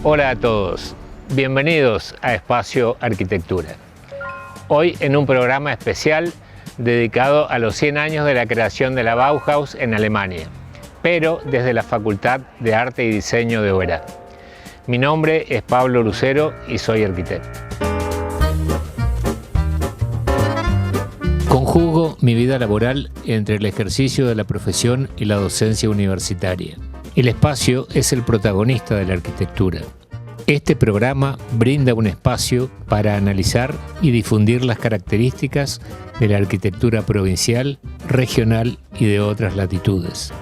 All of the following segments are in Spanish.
Hola a todos, bienvenidos a Espacio Arquitectura. Hoy en un programa especial dedicado a los 100 años de la creación de la Bauhaus en Alemania, pero desde la Facultad de Arte y Diseño de Oberá. Mi nombre es Pablo Lucero y soy arquitecto. Conjugo mi vida laboral entre el ejercicio de la profesión y la docencia universitaria. El espacio es el protagonista de la arquitectura. Este programa brinda un espacio para analizar y difundir las características de la arquitectura provincial, regional y de otras latitudes.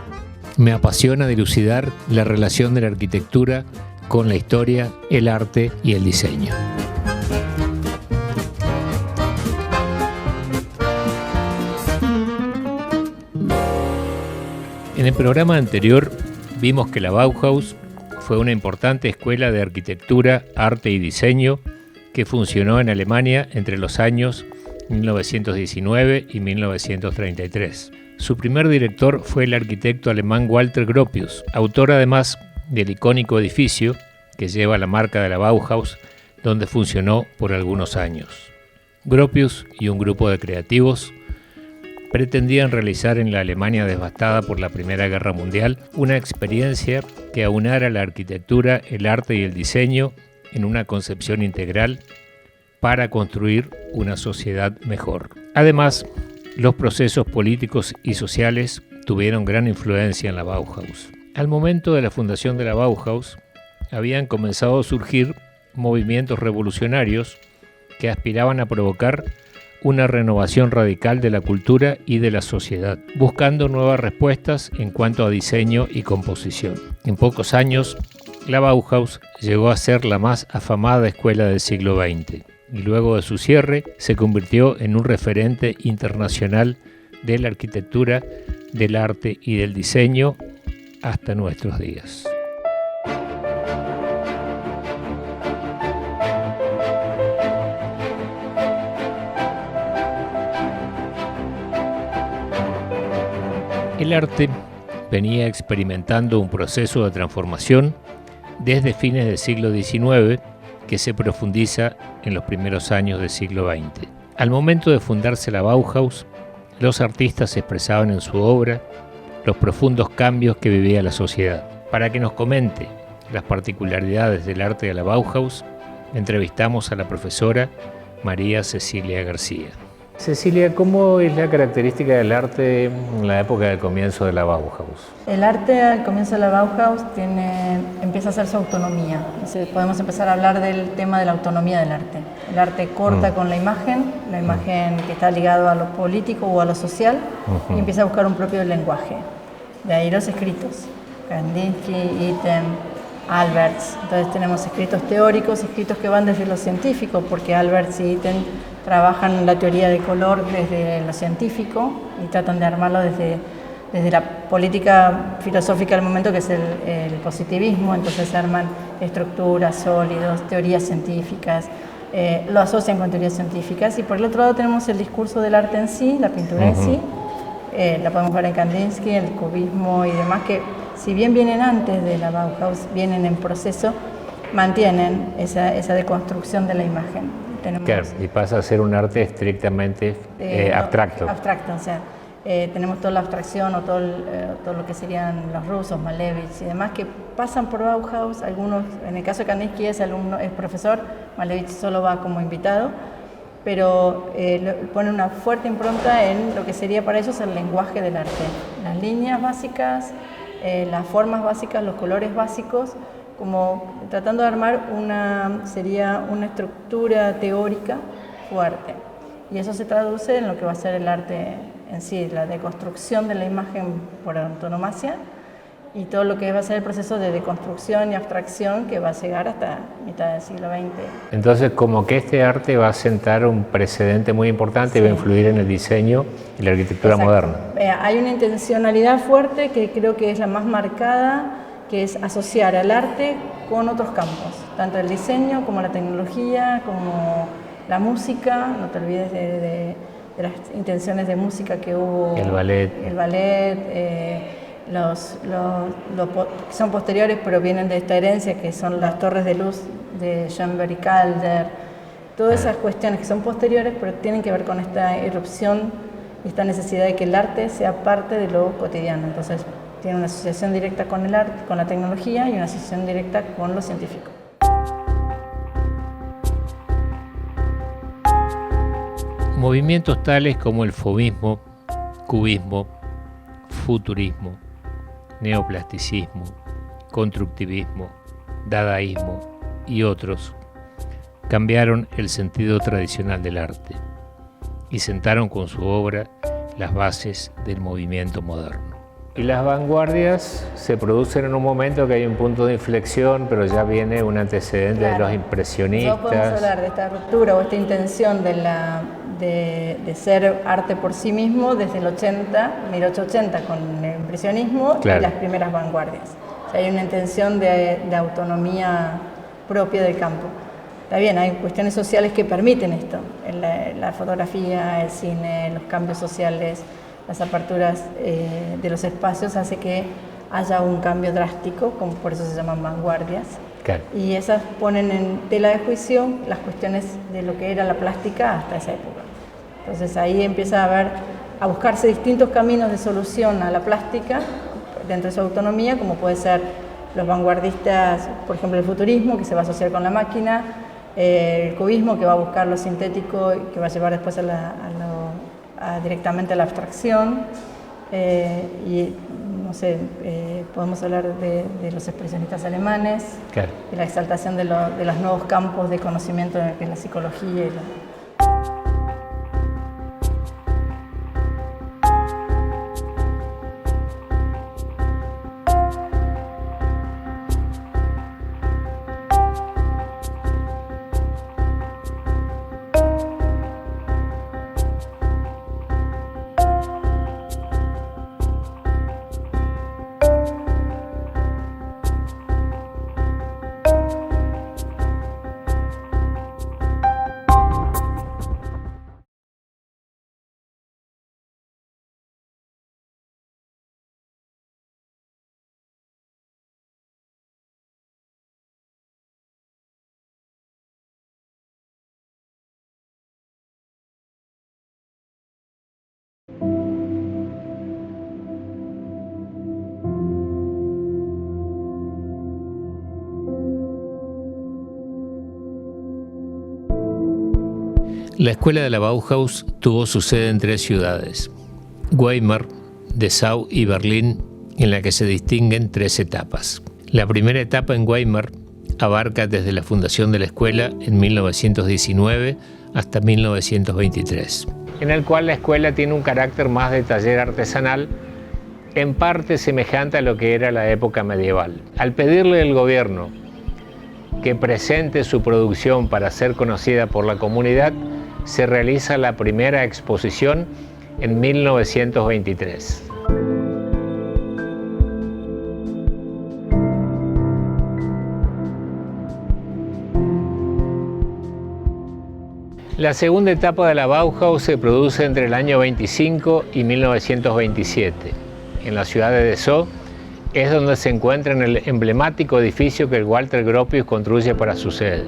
Me apasiona dilucidar la relación de la arquitectura con la historia, el arte y el diseño. En el programa anterior vimos que la Bauhaus fue una importante escuela de arquitectura, arte y diseño que funcionó en Alemania entre los años 1919 y 1933. Su primer director fue el arquitecto alemán Walter Gropius, autor además del icónico edificio que lleva la marca de la Bauhaus, donde funcionó por algunos años. Gropius y un grupo de creativos pretendían realizar en la Alemania devastada por la Primera Guerra Mundial una experiencia que aunara la arquitectura, el arte y el diseño en una concepción integral para construir una sociedad mejor. Además, los procesos políticos y sociales tuvieron gran influencia en la Bauhaus. Al momento de la fundación de la Bauhaus, habían comenzado a surgir movimientos revolucionarios que aspiraban a provocar una renovación radical de la cultura y de la sociedad, buscando nuevas respuestas en cuanto a diseño y composición. En pocos años, la Bauhaus llegó a ser la más afamada escuela del siglo XX y luego de su cierre se convirtió en un referente internacional de la arquitectura, del arte y del diseño hasta nuestros días. El arte venía experimentando un proceso de transformación desde fines del siglo XIX que se profundiza en los primeros años del siglo XX. Al momento de fundarse la Bauhaus, los artistas expresaban en su obra los profundos cambios que vivía la sociedad. Para que nos comente las particularidades del arte de la Bauhaus, entrevistamos a la profesora María Cecilia García. Cecilia, ¿cómo es la característica del arte en la época del comienzo de la Bauhaus? El arte al comienzo de la Bauhaus empieza a hacer su autonomía. Podemos empezar a hablar del tema de la autonomía del arte. El arte corta con la imagen que está ligada a lo político o a lo social, y empieza a buscar un propio lenguaje. De ahí los escritos, Kandinsky, Itten, Alberts. Entonces tenemos escritos teóricos, escritos que van desde lo científico, porque Alberts y Itten trabajan la teoría de color desde lo científico y tratan de armarlo desde la política filosófica del momento, que es el positivismo. Entonces se arman estructuras, sólidos, teorías científicas, lo asocian con teorías científicas. Y por el otro lado tenemos el discurso del arte en sí, la pintura en sí. La podemos ver en Kandinsky, el cubismo y demás, que si bien vienen antes de la Bauhaus, vienen en proceso, mantienen esa deconstrucción de la imagen. Claro, y pasa a ser un arte estrictamente abstracto. Abstracto, o sea, tenemos toda la abstracción o todo lo que serían los rusos, Malevich y demás, que pasan por Bauhaus. Algunos, en el caso de Kandinsky es profesor, Malevich solo va como invitado, pero pone una fuerte impronta en lo que sería para ellos el lenguaje del arte. Las líneas básicas, las formas básicas, los colores básicos, como tratando de armar una estructura teórica fuerte. Y eso se traduce en lo que va a ser el arte en sí, la deconstrucción de la imagen por antonomasia, y todo lo que va a ser el proceso de deconstrucción y abstracción que va a llegar hasta mitad del siglo XX. Entonces, como que este arte va a sentar un precedente muy importante, sí, y va a influir en el diseño y la arquitectura moderna. Hay una intencionalidad fuerte que creo que es la más marcada, que es asociar al arte con otros campos, tanto el diseño como la tecnología, como la música. No te olvides de las intenciones de música que hubo. El ballet. que son posteriores pero vienen de esta herencia, que son las torres de luz de Schoenberg y Calder, todas esas cuestiones que son posteriores pero tienen que ver con esta irrupción y esta necesidad de que el arte sea parte de lo cotidiano. Entonces tiene una asociación directa con el arte, con la tecnología, y una asociación directa con lo científico. Movimientos tales como el fauvismo, cubismo, futurismo, neoplasticismo, constructivismo, dadaísmo y otros cambiaron el sentido tradicional del arte y sentaron con su obra las bases del movimiento moderno. Y las vanguardias se producen en un momento que hay un punto de inflexión, pero ya viene un antecedente de los impresionistas. No podemos hablar de esta ruptura o esta intención de ser arte por sí mismo desde el 1880 con el impresionismo y las primeras vanguardias. O sea, hay una intención de autonomía propia del campo. Está bien, hay cuestiones sociales que permiten esto, la fotografía, el cine, los cambios sociales, las aperturas de los espacios hace que haya un cambio drástico, como por eso se llaman vanguardias. Claro. Y esas ponen en tela de juicio las cuestiones de lo que era la plástica hasta esa época. Entonces ahí empieza a buscarse distintos caminos de solución a la plástica dentro de su autonomía, como puede ser los vanguardistas, por ejemplo el futurismo, que se va a asociar con la máquina, el cubismo, que va a buscar lo sintético y que va a llevar después directamente a la abstracción, y no sé, podemos hablar de los expresionistas alemanes, claro, de la exaltación de los nuevos campos de conocimiento que es la psicología y La escuela de la Bauhaus tuvo su sede en 3 ciudades: Weimar, Dessau y Berlín, en la que se distinguen 3 etapas. La primera etapa en Weimar abarca desde la fundación de la escuela en 1919 hasta 1923, en el cual la escuela tiene un carácter más de taller artesanal, en parte semejante a lo que era la época medieval. Al pedirle al gobierno que presente su producción para ser conocida por la comunidad, se realiza la primera exposición en 1923. La segunda etapa de la Bauhaus se produce entre el año 25 y 1927. En la ciudad de Dessau es donde se encuentra en el emblemático edificio que el Walter Gropius construye para su sede.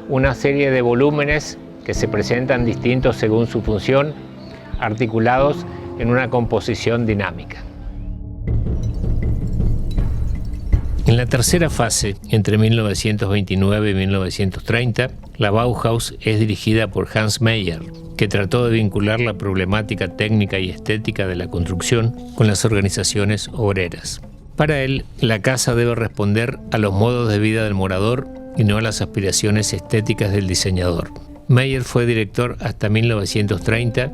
Una serie de volúmenes que se presentan distintos según su función, articulados en una composición dinámica. En la tercera fase, entre 1929 y 1930, la Bauhaus es dirigida por Hans Meyer, que trató de vincular la problemática técnica y estética de la construcción con las organizaciones obreras. Para él, la casa debe responder a los modos de vida del morador y no a las aspiraciones estéticas del diseñador. Meyer fue director hasta 1930,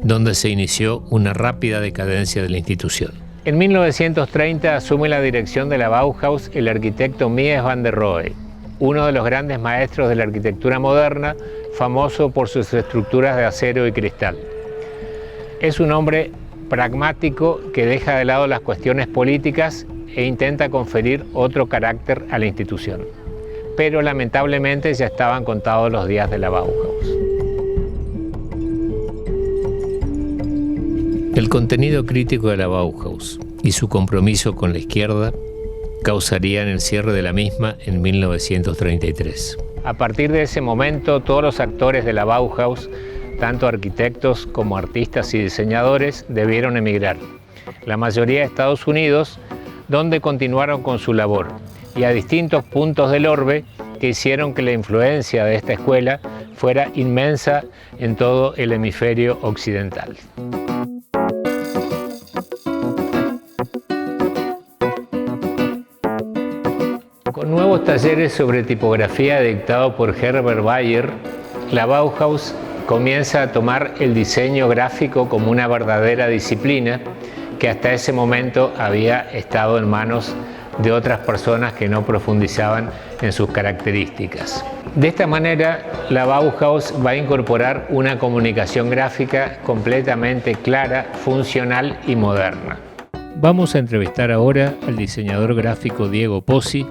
donde se inició una rápida decadencia de la institución. En 1930 asume la dirección de la Bauhaus el arquitecto Mies van der Rohe, uno de los grandes maestros de la arquitectura moderna, famoso por sus estructuras de acero y cristal. Es un hombre pragmático que deja de lado las cuestiones políticas e intenta conferir otro carácter a la institución. Pero lamentablemente ya estaban contados los días de la Bauhaus. El contenido crítico de la Bauhaus y su compromiso con la izquierda causarían el cierre de la misma en 1933. A partir de ese momento, todos los actores de la Bauhaus, tanto arquitectos como artistas y diseñadores, debieron emigrar. La mayoría a Estados Unidos, donde continuaron con su labor, y a distintos puntos del orbe que hicieron que la influencia de esta escuela fuera inmensa en todo el hemisferio occidental. Con nuevos talleres sobre tipografía dictados por Herbert Bayer, la Bauhaus comienza a tomar el diseño gráfico como una verdadera disciplina que hasta ese momento había estado en manos de otras personas que no profundizaban en sus características. De esta manera, la Bauhaus va a incorporar una comunicación gráfica completamente clara, funcional y moderna. Vamos a entrevistar ahora al diseñador gráfico Diego Pozzi,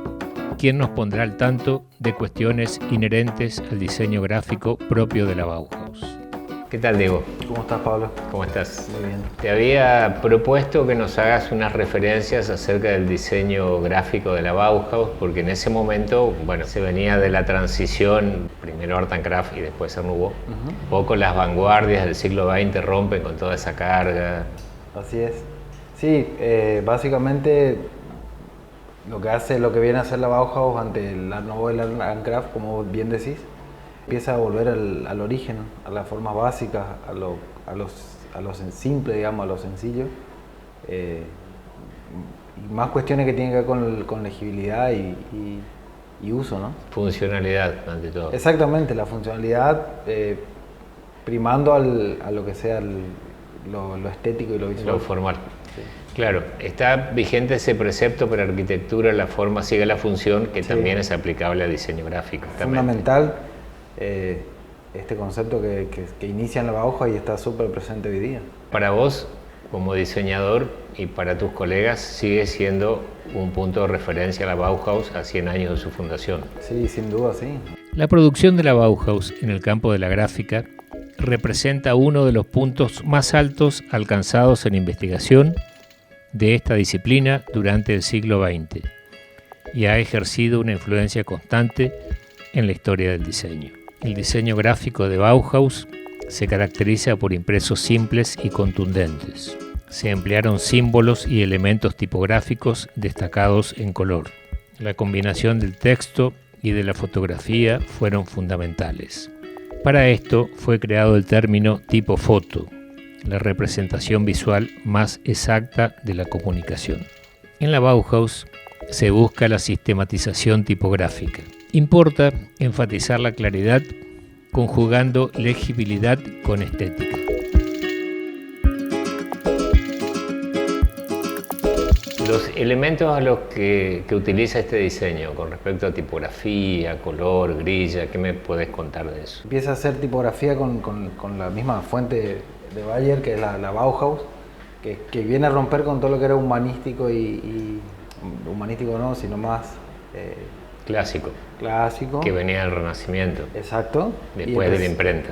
quien nos pondrá al tanto de cuestiones inherentes al diseño gráfico propio de la Bauhaus. ¿Qué tal, Diego? ¿Cómo estás, Pablo? ¿Cómo estás? Muy bien. Te había propuesto que nos hagas unas referencias acerca del diseño gráfico de la Bauhaus, porque en ese momento, bueno, se venía de la transición, primero Art and Craft y después Art Nouveau. Un poco las vanguardias del siglo XX rompen con toda esa carga. Así es. Sí, básicamente lo que viene a hacer la Bauhaus ante el Art Nouveau y el Art and Craft, como bien decís, empieza a volver al origen, a las formas básicas, a lo simple, digamos, a lo sencillo. Y más cuestiones que tienen que ver con legibilidad y uso, ¿no? Funcionalidad, ante todo. Exactamente, la funcionalidad primando a lo que sea lo estético y lo visual. Lo formal. Sí. Claro, está vigente ese precepto para arquitectura, la forma sigue la función, que también es aplicable al diseño gráfico. Fundamental este concepto que inicia en la Bauhaus y está súper presente hoy día. Para vos, como diseñador, y para tus colegas, sigue siendo un punto de referencia a la Bauhaus a 100 años de su fundación. Sí, sin duda, sí. La producción de la Bauhaus en el campo de la gráfica representa uno de los puntos más altos alcanzados en investigación de esta disciplina durante el siglo XX y ha ejercido una influencia constante en la historia del diseño. El diseño gráfico de Bauhaus se caracteriza por impresos simples y contundentes. Se emplearon símbolos y elementos tipográficos destacados en color. La combinación del texto y de la fotografía fueron fundamentales. Para esto fue creado el término tipo foto, la representación visual más exacta de la comunicación. En la Bauhaus se busca la sistematización tipográfica. Importa enfatizar la claridad conjugando legibilidad con estética. Los elementos a los que utiliza este diseño con respecto a tipografía, color, grilla, ¿qué me podés contar de eso? Empieza a hacer tipografía con la misma fuente de Bayer, que es la Bauhaus, que viene a romper con todo lo que era humanístico y humanístico no, sino más clásico, que venía del Renacimiento. Exacto. Después de la imprenta,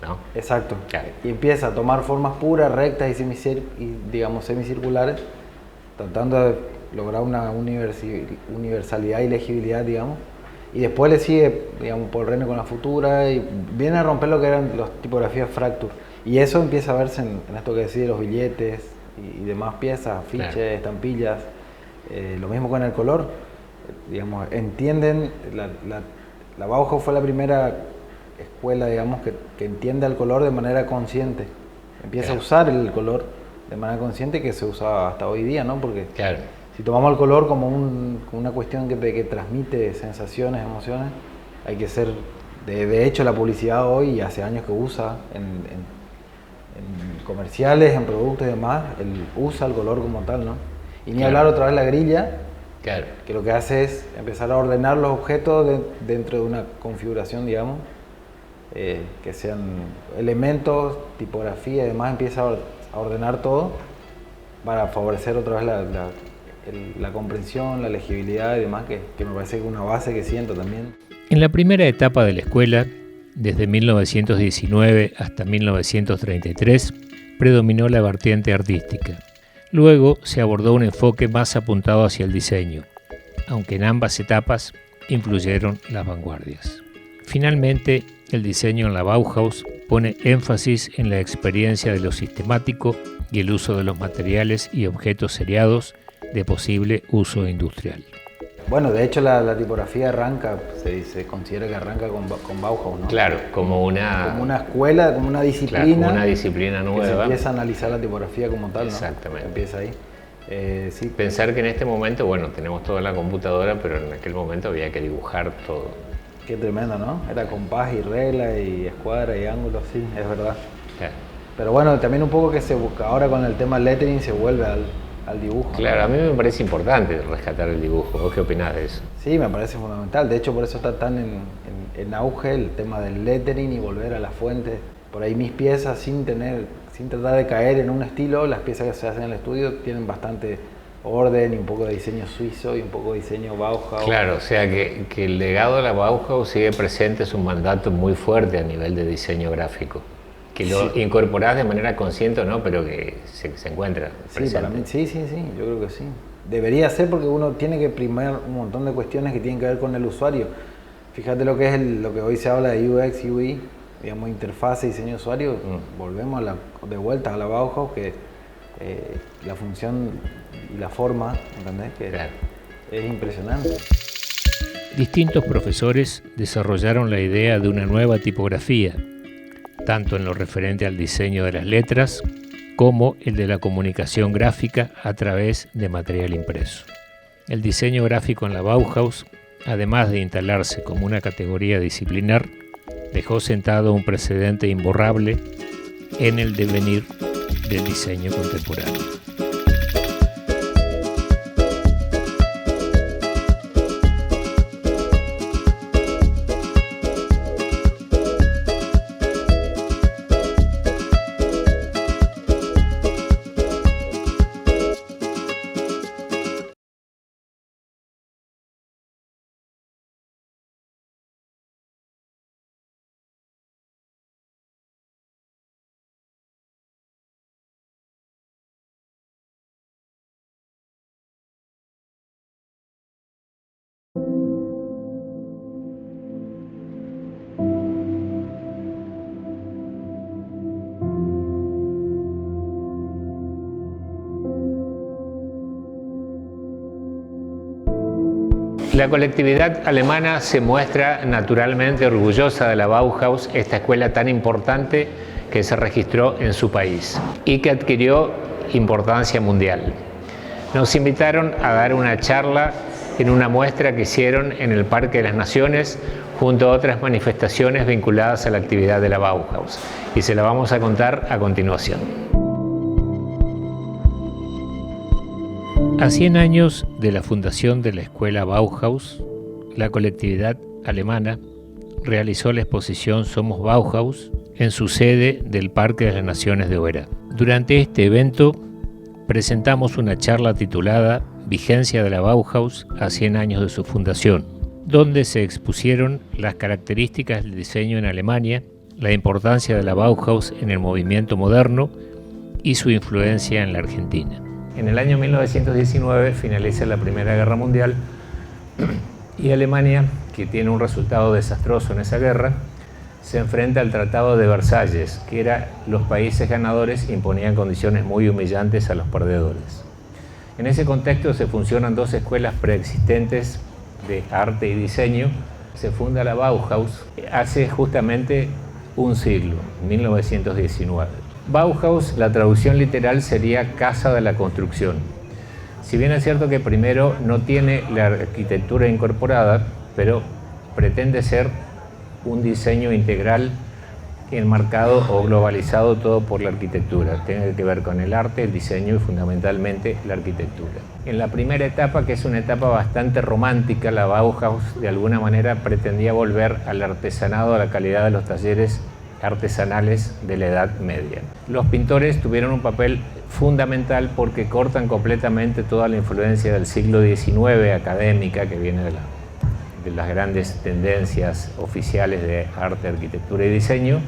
¿no? Exacto. Claro. Y empieza a tomar formas puras, rectas y digamos semicirculares, tratando de lograr una universalidad y legibilidad, digamos. Y después le sigue, digamos, Paul Rene con la Futura y viene a romper lo que eran las tipografías Fracture. Y eso empieza a verse en esto que decía, los billetes y demás piezas, afiches, claro, estampillas. Lo mismo con el color. Digamos, entienden, la Bauhaus fue la primera escuela, digamos, que entiende el color de manera consciente. Empieza, claro, a usar el color de manera consciente, que se usa hasta hoy día, ¿no? Porque, claro, si tomamos el color como una cuestión que transmite sensaciones, emociones, hay que ser, de hecho la publicidad hoy, y hace años que usa en comerciales, en productos y demás, usa el color como tal, ¿no? Y ni, claro, hablar otra vez la grilla, claro, que lo que hace es empezar a ordenar los objetos dentro de una configuración, digamos, que sean elementos, tipografía y demás, empieza a ordenar todo para favorecer otra vez la comprensión, la legibilidad y demás, que me parece que es una base que siento también. En la primera etapa de la escuela, desde 1919 hasta 1933, predominó la vertiente artística. Luego se abordó un enfoque más apuntado hacia el diseño, aunque en ambas etapas influyeron las vanguardias. Finalmente, el diseño en la Bauhaus pone énfasis en la experiencia de lo sistemático y el uso de los materiales y objetos seriados de posible uso industrial. Bueno, de hecho la tipografía arranca, se considera que arranca con Bauhaus, ¿no? Claro, como una escuela, como una disciplina. Claro, como una disciplina nueva. Que se empieza a analizar la tipografía como tal, ¿no? Exactamente. Empieza ahí. Sí. Pensar que en este momento, bueno, tenemos toda la computadora, pero en aquel momento había que dibujar todo. Qué tremendo, ¿no? Era compás y regla y escuadra y ángulo, sí, es verdad. Claro. Pero bueno, también un poco que se busca, ahora con el tema lettering se vuelve al dibujo. Claro, ¿no? A mí me parece importante rescatar el dibujo. ¿Vos qué opinás de eso? Sí, me parece fundamental. De hecho, por eso está tan en auge el tema del lettering y volver a las fuentes. Por ahí mis piezas, sin tratar de caer en un estilo, las piezas que se hacen en el estudio tienen bastante orden y un poco de diseño suizo y un poco de diseño Bauhaus. Claro, o sea que el legado de la Bauhaus sigue presente, es un mandato muy fuerte a nivel de diseño gráfico. Que lo incorporás de manera consciente o no, pero que se encuentra presente. Sí, para mí, sí, yo creo que sí. Debería ser porque uno tiene que primar un montón de cuestiones que tienen que ver con el usuario. Fíjate lo que es lo que hoy se habla de UX, UI, digamos, interfaz y diseño de usuario. Volvemos de vuelta a la Bauhaus, que la función y la forma, ¿entendés? Que claro. Es impresionante. Distintos profesores desarrollaron la idea de una nueva tipografía, tanto en lo referente al diseño de las letras como el de la comunicación gráfica a través de material impreso. El diseño gráfico en la Bauhaus, además de instalarse como una categoría disciplinar, dejó sentado un precedente imborrable en el devenir del diseño contemporáneo. La colectividad alemana se muestra naturalmente orgullosa de la Bauhaus, esta escuela tan importante que se registró en su país y que adquirió importancia mundial. Nos invitaron a dar una charla en una muestra que hicieron en el Parque de las Naciones junto a otras manifestaciones vinculadas a la actividad de la Bauhaus, y se la vamos a contar a continuación. A 100 años de la fundación de la escuela Bauhaus, la colectividad alemana realizó la exposición Somos Bauhaus en su sede del Parque de las Naciones de Oberá. Durante este evento presentamos una charla titulada Vigencia de la Bauhaus a 100 años de su fundación, donde se expusieron las características del diseño en Alemania, la importancia de la Bauhaus en el movimiento moderno y su influencia en la Argentina. En el año 1919 finaliza la Primera Guerra Mundial y Alemania, que tiene un resultado desastroso en esa guerra, se enfrenta al Tratado de Versalles, que era los países ganadores imponían condiciones muy humillantes a los perdedores. En ese contexto se fusionan dos escuelas preexistentes de arte y diseño. Se funda la Bauhaus hace justamente un siglo, 1919. Bauhaus, la traducción literal sería Casa de la Construcción. Si bien es cierto que primero no tiene la arquitectura incorporada, pero pretende ser un diseño integral, enmarcado o globalizado todo por la arquitectura. Tiene que ver con el arte, el diseño y fundamentalmente la arquitectura. En la primera etapa, que es una etapa bastante romántica, la Bauhaus de alguna manera pretendía volver al artesanado, a la calidad de los talleres artesanales de la Edad Media. Los pintores tuvieron un papel fundamental porque cortan completamente toda la influencia del siglo XIX académica que viene de las grandes tendencias oficiales de arte, arquitectura y diseño,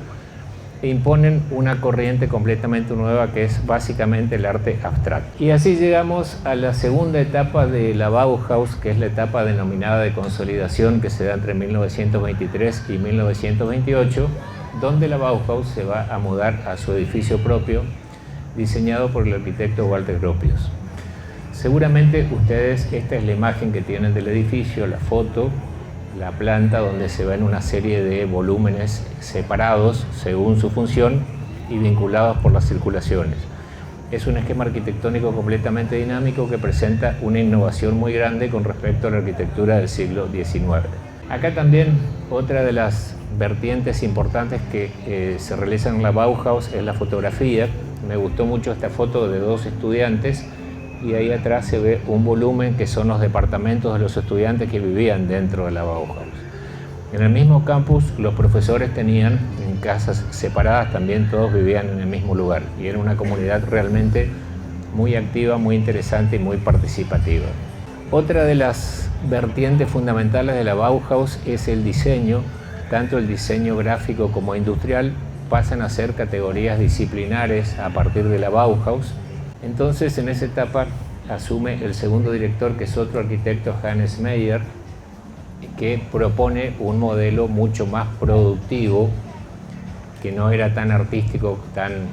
e imponen una corriente completamente nueva que es básicamente el arte abstracto. Y así llegamos a la segunda etapa de la Bauhaus, que es la etapa denominada de consolidación, que se da entre 1923 y 1928, donde la Bauhaus se va a mudar a su edificio propio, diseñado por el arquitecto Walter Gropius. Seguramente ustedes, esta es la imagen que tienen del edificio, la foto, la planta donde se ven una serie de volúmenes separados según su función y vinculados por las circulaciones. Es un esquema arquitectónico completamente dinámico que presenta una innovación muy grande con respecto a la arquitectura del siglo XIX. Acá también otra de las vertientes importantes que se realizan en la Bauhaus es la fotografía. Me gustó mucho esta foto de dos estudiantes y ahí atrás se ve un volumen que son los departamentos de los estudiantes que vivían dentro de la Bauhaus. En el mismo campus los profesores tenían en casas separadas, también todos vivían en el mismo lugar y era una comunidad realmente muy activa, muy interesante y muy participativa. Otra de las vertientes fundamentales de la Bauhaus es el diseño. Tanto el diseño gráfico como industrial pasan a ser categorías disciplinares a partir de la Bauhaus. Entonces, en esa etapa asume el segundo director, que es otro arquitecto, Hannes Meyer, que propone un modelo mucho más productivo, que no era tan artístico, tan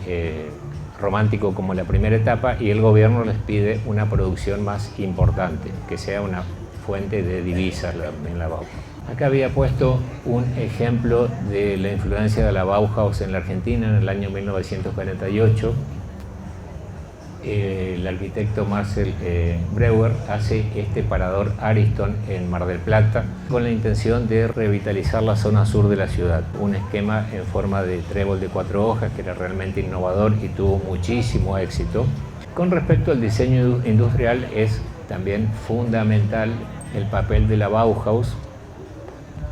romántico como la primera etapa, y el gobierno les pide una producción más importante, que sea una fuente de divisas en la Bauhaus. Acá había puesto un ejemplo de la influencia de la Bauhaus en la Argentina en el año 1948. El arquitecto Marcel Breuer hace este parador Ariston en Mar del Plata con la intención de revitalizar la zona sur de la ciudad. Un esquema en forma de trébol de 4 hojas que era realmente innovador y tuvo muchísimo éxito. Con respecto al diseño industrial, es también fundamental el papel de la Bauhaus,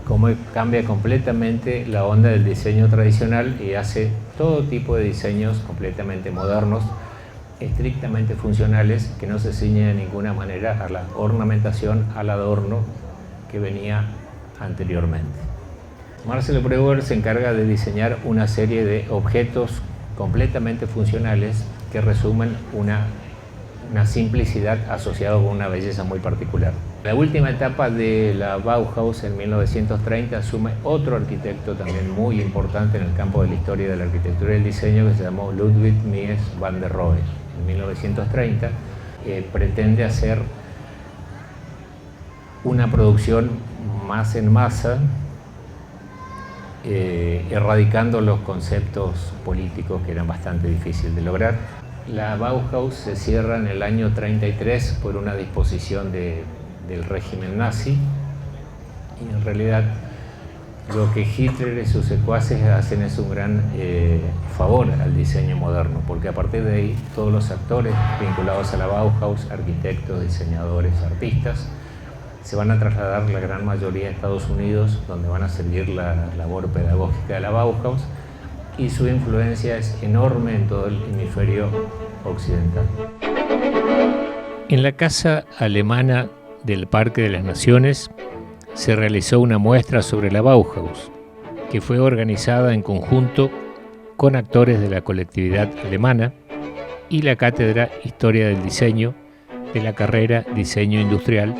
cómo cambia completamente la onda del diseño tradicional y hace todo tipo de diseños completamente modernos, estrictamente funcionales, que no se ciñen de ninguna manera a la ornamentación, al adorno que venía anteriormente. Marcel Breuer se encarga de diseñar una serie de objetos completamente funcionales que resumen una simplicidad asociada con una belleza muy particular. La última etapa de la Bauhaus, en 1930, asume otro arquitecto también muy importante en el campo de la historia de la arquitectura y el diseño, que se llamó Ludwig Mies van der Rohe. En 1930 pretende hacer una producción más en masa, erradicando los conceptos políticos que eran bastante difíciles de lograr. La Bauhaus se cierra en el año 33 por una disposición del régimen nazi, y en realidad lo que Hitler y sus secuaces hacen es un gran favor al diseño moderno, porque a partir de ahí todos los actores vinculados a la Bauhaus, arquitectos, diseñadores, artistas, se van a trasladar la gran mayoría a Estados Unidos, donde van a seguir la labor pedagógica de la Bauhaus, y su influencia es enorme en todo el hemisferio occidental. En la Casa Alemana del Parque de las Naciones se realizó una muestra sobre la Bauhaus, que fue organizada en conjunto con actores de la colectividad alemana y la Cátedra Historia del Diseño de la carrera Diseño Industrial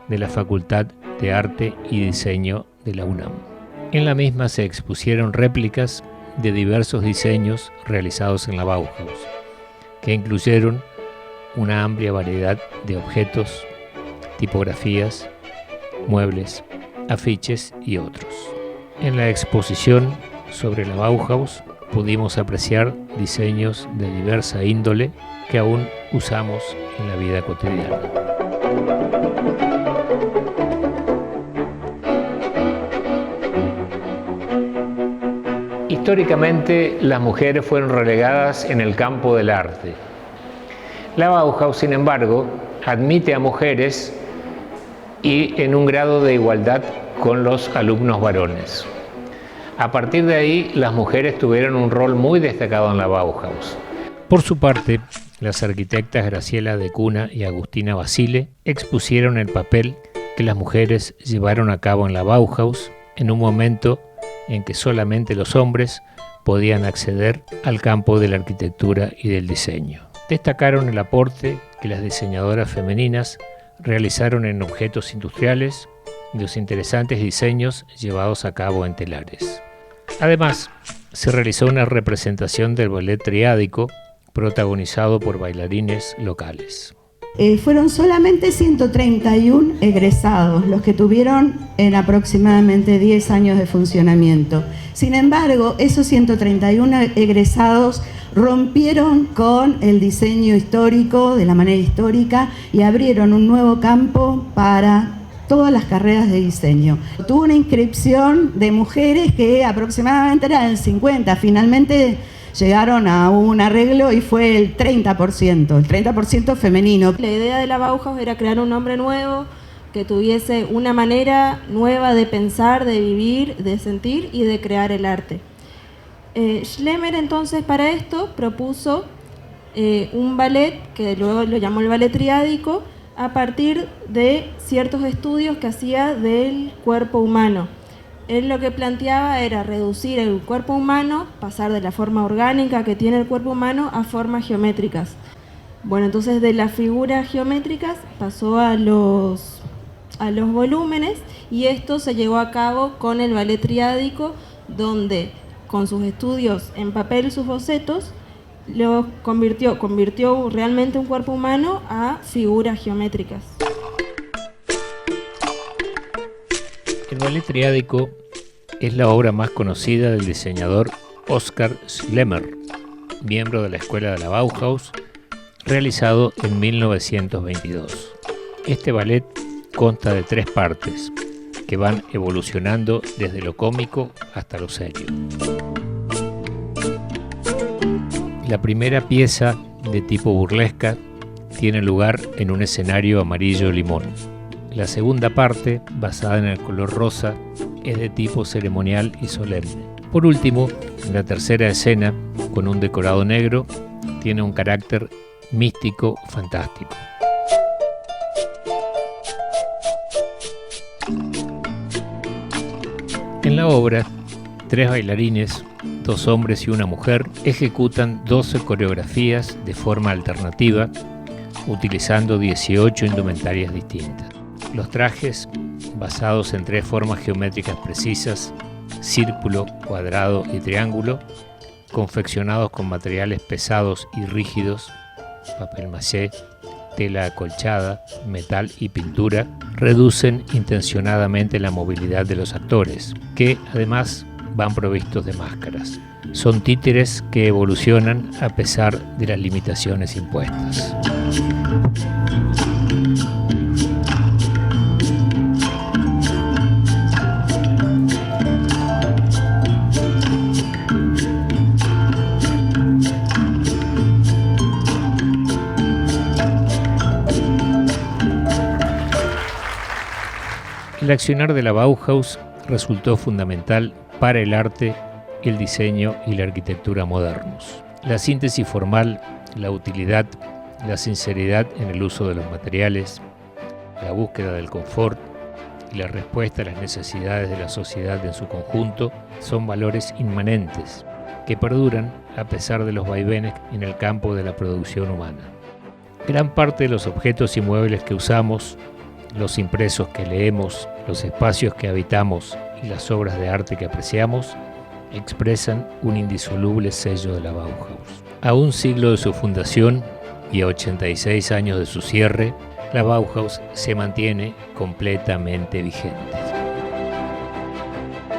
de la Facultad de Arte y Diseño de la UNAM. En la misma se expusieron réplicas de diversos diseños realizados en la Bauhaus, que incluyeron una amplia variedad de objetos, tipografías, muebles, afiches y otros. En la exposición sobre la Bauhaus pudimos apreciar diseños de diversa índole que aún usamos en la vida cotidiana. Históricamente, las mujeres fueron relegadas en el campo del arte. La Bauhaus, sin embargo, admite a mujeres y en un grado de igualdad con los alumnos varones. A partir de ahí, las mujeres tuvieron un rol muy destacado en la Bauhaus. Por su parte, las arquitectas Graciela de Cuna y Agustina Basile expusieron el papel que las mujeres llevaron a cabo en la Bauhaus en un momento en que solamente los hombres podían acceder al campo de la arquitectura y del diseño. Destacaron el aporte que las diseñadoras femeninas realizaron en objetos industriales y los interesantes diseños llevados a cabo en telares. Además, se realizó una representación del ballet triádico protagonizado por bailarines locales. Fueron solamente 131 egresados los que tuvieron en aproximadamente 10 años de funcionamiento. Sin embargo, esos 131 egresados rompieron con el diseño histórico de la manera histórica y abrieron un nuevo campo para todas las carreras de diseño. Tuvo una inscripción de mujeres que aproximadamente eran el 50%, finalmente llegaron a un arreglo y fue el 30% femenino. La idea de la Bauhaus era crear un hombre nuevo que tuviese una manera nueva de pensar, de vivir, de sentir y de crear el arte. Schlemmer entonces para esto propuso un ballet que luego lo llamó el ballet triádico a partir de ciertos estudios que hacía del cuerpo humano. Él lo que planteaba era reducir el cuerpo humano, pasar de la forma orgánica que tiene el cuerpo humano a formas geométricas. Bueno, entonces de las figuras geométricas pasó a los volúmenes y esto se llevó a cabo con el ballet triádico, donde con sus estudios en papel, sus bocetos, lo convirtió realmente un cuerpo humano a figuras geométricas. El ballet triádico es la obra más conocida del diseñador Oskar Schlemmer, miembro de la escuela de la Bauhaus, realizado en 1922. Este ballet consta de 3 partes que van evolucionando desde lo cómico hasta lo serio. La primera pieza, de tipo burlesca, tiene lugar en un escenario amarillo limón. La segunda parte, basada en el color rosa, es de tipo ceremonial y solemne. Por último, la tercera escena, con un decorado negro, tiene un carácter místico fantástico. En la obra, 3 bailarines, 2 hombres y una mujer, ejecutan 12 coreografías de forma alternativa, utilizando 18 indumentarias distintas. Los trajes, basados en 3 formas geométricas precisas, círculo, cuadrado y triángulo, confeccionados con materiales pesados y rígidos, papel maché, tela acolchada, metal y pintura, reducen intencionadamente la movilidad de los actores, que además van provistos de máscaras. Son títeres que evolucionan a pesar de las limitaciones impuestas. El accionar de la Bauhaus resultó fundamental para el arte, el diseño y la arquitectura modernos. La síntesis formal, la utilidad, la sinceridad en el uso de los materiales, la búsqueda del confort y la respuesta a las necesidades de la sociedad en su conjunto son valores inmanentes que perduran a pesar de los vaivenes en el campo de la producción humana. Gran parte de los objetos y muebles que usamos, los impresos que leemos, los espacios que habitamos y las obras de arte que apreciamos expresan un indisoluble sello de la Bauhaus. A un siglo de su fundación y a 86 años de su cierre, la Bauhaus se mantiene completamente vigente.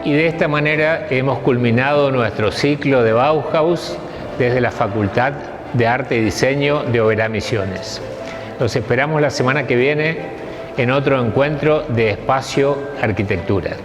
Y de esta manera hemos culminado nuestro ciclo de Bauhaus desde la Facultad de Arte y Diseño de Oberá Misiones. Los esperamos la semana que viene en otro encuentro de Espacio Arquitectura.